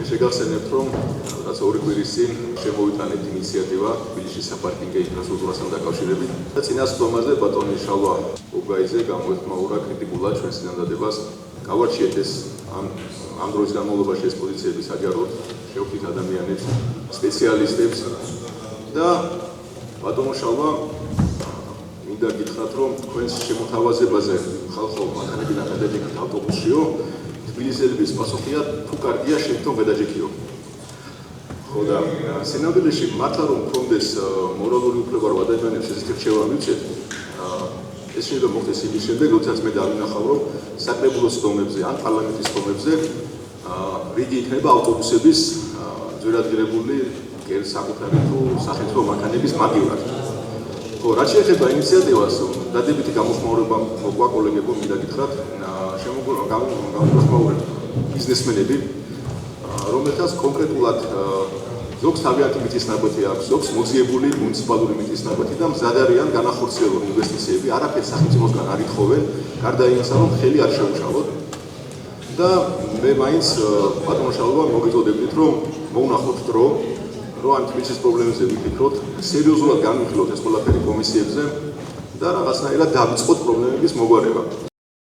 შეგახსენებთ, რომ რაც 2 კვირის წინ შემოვიტანეთ ინიციატივა თბილისში საპარკინგო ინფრასტრუქტურასთან დაკავშირებით და წინასწარმეტყველზე ბატონი შალვა უბგაიძე გამოეხმაურა კრიტიკულად ჩვენს წინადადებას გავარჩიეთ ეს ამ დროის განმავლობაში ეს პოზიციები საჯაროდ შევხვდით ადამიანებს, სპეციალისტებს და ბატონო შალვა მინდა გითხრათ, რომ თქვენს შემოთავაზებაზე ხალხო მანქანებიდან გადაჯექით ავტობუსშიო თბილისელების პასუხია თუ კარგია შენ თვითონ გადაჯექიო. ხო და სინამდვილეში მართლა რომ ჰქონდეს მორალური უფლება რომ ადამიანებს ესეთი რჩევა მივცეთ, ეს შეიძლება მოხდეს იმის შემდეგ, როდესაც მე დავინახავ, რომ საკრებულოს დომებზე ან პარლამენტის დომებზე რიგი იქნება ავტობუსების ძვირადღირებული საკუთარი თუ სახელმწიფო მანქანების მაგივრად. ხო, რაც შეეხება ინიციატივას, დადებითი გამოხმაურება მოგვა კოლეგებო, მინდა გითხრათ, გამოხმაურებენ ბიზნესმენები, რომელთაც კონკრეტულად ზოგს თავიანთი მიწისნაკვეთი აქვს, ზოგს მოძიებული მუნიციპალური მიწისნაკვეთი და მზად არიან განახორციელონ ინვესტიციები, არაფერს სახელმწიფოსგან არ ითხოვენ, გარდა იმისა, რომ ხელი არ შეუშალოთ. და მე მაინც ბატონო შალვა მოგეწოდებდით, რომ მოვნახოთ დრო, რომ ამ თბილისის პრობლემებზე ვიფიქროთ, სერიოზულად განვიხილოთ ეს ყველაფერი კომისიებზე და რაღაცნაირად დავიწყოთ პრობლემების მოგვარება.